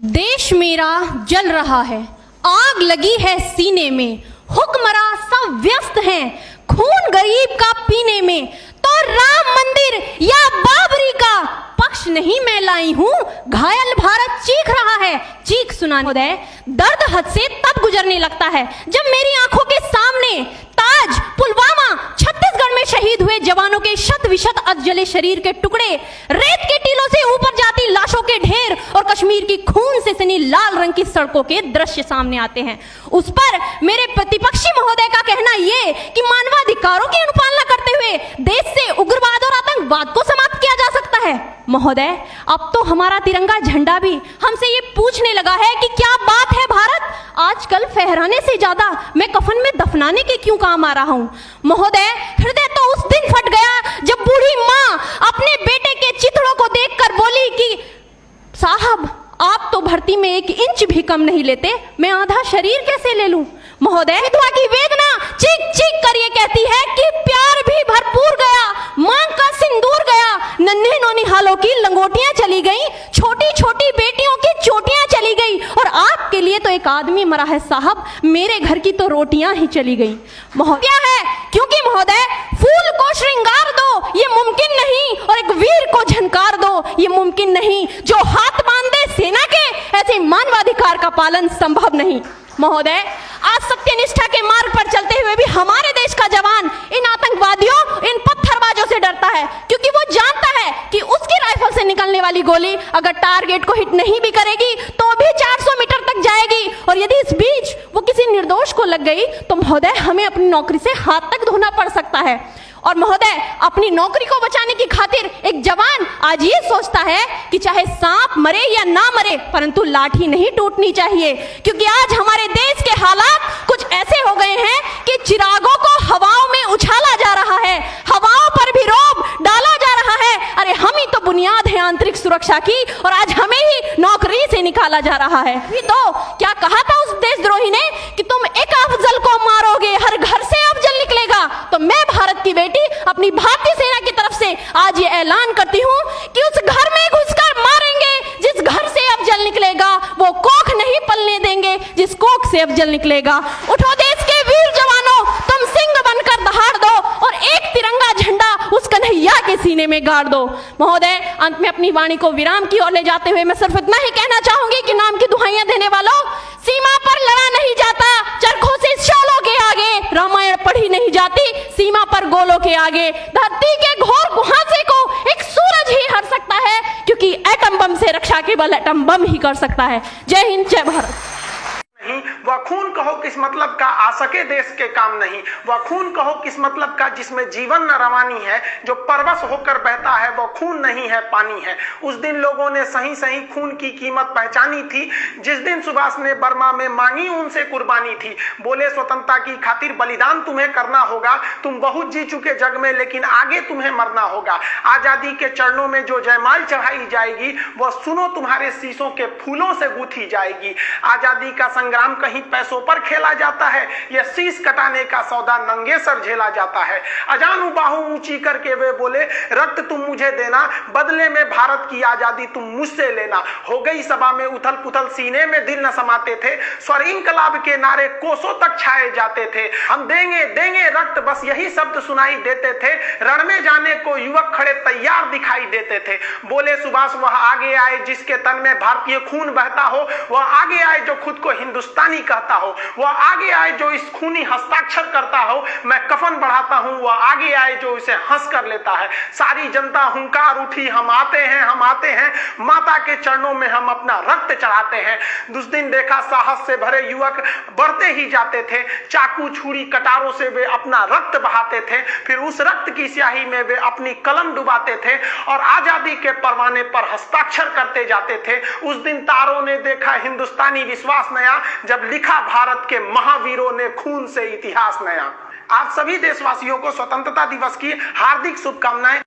देश मेरा जल रहा है, आग लगी है सीने में, हुक्मरां सब व्यस्त हैं खून गरीब का पीने में। तो राम मंदिर या बाबरी का पक्ष नहीं मैं लाई हूं, घायल भारत चीख रहा है, चीख सुना महोदय। दर्द हद से तब गुजरने लगता है जब मेरी आंखों के सामने ताज, पुलवामा, छत्तीसगढ़ में शहीद हुए जवानों के शत विशत अधजले शरीर के टुकड़े, रेत के टीलों से ऊपर जाती लाशों के ढेर और कश्मीर की खून से सनी लाल रंग की सड़कों के दृश्य सामने आते हैं। उस पर मेरे प्रतिपक्षी महोदय का कहना यह कि मानवाधिकारों की अनुपालना करते हुए देश से उग्रवाद और आतंकवाद को समाप्त किया जा सकता है। महोदय, अब तो हमारा तिरंगा झंडा भी हमसे ये पूछने लगा है कि क्या बात है भारत, आजकल फहराने से ज्यादा मैं कफन में दफनाने के क्यों काम आ रहा हूं। महोदय, हृदय तो उस दिन फट गया जब बूढ़ी मां अपने बेटे के चिथड़ों को देखकर बोली कि साहब आप तो भर्ती में 1 इंच भी कम नहीं लेते, मैं आधा शरीर कैसे ले लूं। महोदय, विधवा की वेदना चीख चीख कर ये कहती है कि प्यार भी भरपूर गया, मांग का सिंदूर गया, नन्हे नौनिहालों की लंगोटियां चली गई, छोटी छोटी बेटियों की चोटियां चली गई, और आपके लिए तो एक आदमी मरा है साहब, मेरे घर की तो रोटियां ही चली गई। महोदय है क्योंकि महोदय फूल को श्रृंगार दो ये मुमकिन नहीं, और एक वीर को झनकार दो ये मुमकिन नहीं, जो हाथ बांध दे सेना के ऐसे मानवाधिकार का पालन संभव नहीं। महोदय, आज सत्यनिष्ठा के मार्ग पर चलते हुए भी हमारे देश का जवान इन आतंकवादियों, इन पत्थरबाजों से डरता है, क्योंकि वो जानता है कि उसकी राइफल से निकलने वाली गोली अगर टारगेट को हिट नहीं भी करेगी तो भी 400 मीटर तक जाएगी, और यदि इस बीच वो किसी निर्दोष को लग गई तो महोदय हमें अपनी नौकरी से हाथ तक धोना पड़ सकता है। और महोदय, अपनी नौकरी को बचाने की खातिर एक जवान आज ये सोचता है कि चाहे सांप मरे या ना मरे, परंतु लाठी नहीं टूटनी चाहिए, क्योंकि आज हमारे देश के हालात कुछ ऐसे हो गए हैं कि चिरागों को हवाओं में उछाला जा रहा है, हवाओं पर भी रोब डाला जा रहा है। अरे हम ही तो बुनियाद है आंतरिक सुरक्षा की, और आज हमें ही नौकरी से निकाला जा रहा है। तो क्या कहा था उस देशद्रोही ने कि तुम एक अफजल को मारोगे हर घर से अफजल निकलेगा। तो मैं भारत की बेटी अपनी भारतीय सेना की तरफ से आज ये ऐलान करती हूँ कि उस घर में घुसकर मारेंगे जिस घर से अफजल निकलेगा, वो कोख नहीं पलने देंगे जिस कोख से अफजल निकलेगा। उठो देश के वीर जवानों, तुम सिंह बनकर दहाड़ दो और एक तिरंगा झंडा उस कन्हैया के सीने में गाड़ दो। महोदय, अंत में अपनी वाणी को विराम की ओर ले जाते हुए मैं सिर्फ इतना ही कहना चाहूंगी कि नाम की दुहाइयां देने वालों, सीमा पर लड़ा नहीं जाता चरखों से शोलों के आगे, रामायण पढ़ी नहीं जाती सीमा पर गोलों के आगे। धरती के घोर कुहासे को एक सूरज ही हर सकता है, क्योंकि एटम बम से रक्षा केवल एटम बम ही कर सकता है। जय हिंद, जय भारत। नहीं, वह खून कहो किस मतलब का आ सके देश के काम नहीं, वह खून कहो किस मतलब का जिसमें जीवन न रवानी है, जो परवश होकर बहता है वह खून नहीं है पानी है। उस दिन लोगों ने सही सही खून की कीमत पहचानी थी, जिस दिन सुभाष ने बर्मा में मांगी उनसे कुर्बानी थी। बोले स्वतंत्रता की खातिर बलिदान तुम्हें करना होगा, तुम बहुत जी चुके जग में लेकिन आगे तुम्हें मरना होगा। आजादी के चरणों में जो जयमाल चढ़ाई जाएगी वह सुनो तुम्हारे शीशों के फूलों से गूंथी जाएगी। आजादी का संग्राम कहीं पैसों पर खेला जाता है, यह शीश कटाने का सौदा नंगे सर झेला जाता है। अजानू बाहू ऊंची करके वे बोले रक्त तुम मुझे देना, बदले में भारत की आजादी तुम मुझसे लेना। हो गई सभा में उथल पुथल, सीने में दिल न समाते थे, स्वर इंकलाब के नारे कोसों तक छाए जाते थे। हम देंगे देंगे रक्त, बस यही शब्द सुनाई देते थे, रण में जाने को युवक खड़े तैयार दिखाई देते थे। बोले सुभाष वह आगे आए जिसके तन में भारतीय खून बहता हो, वह आगे आए जो खुद को हिंदुस्तानी कहता हो, वह आगे आए जो इस खूनी हस्ताक्षर करता हो, मैं कफन बढ़ाता हूं, वह आगे आए जो इसे हंस कर लेता है। सारी जनता हुंकार उठी, हम आते हैं हम आते हैं, माता के चरणों में हम अपना रक्त चढ़ाते हैं। उस दिन देखा साहस से भरे युवक बढ़ते ही जाते थे, चाकू छुरी कटारों से वे अपना रक्त बहाते थे, फिर उस रक्त की स्याही में वे अपनी कलम डुबाते थे और आजादी के परवाने पर हस्ताक्षर करते जाते थे। उस दिन तारों ने देखा हिंदुस्तानी विश्वास नया, जब लिखा भारत के महावीरों ने खून से इतिहास नया। आप सभी देशवासियों को स्वतंत्रता दिवस की हार्दिक शुभकामनाएं।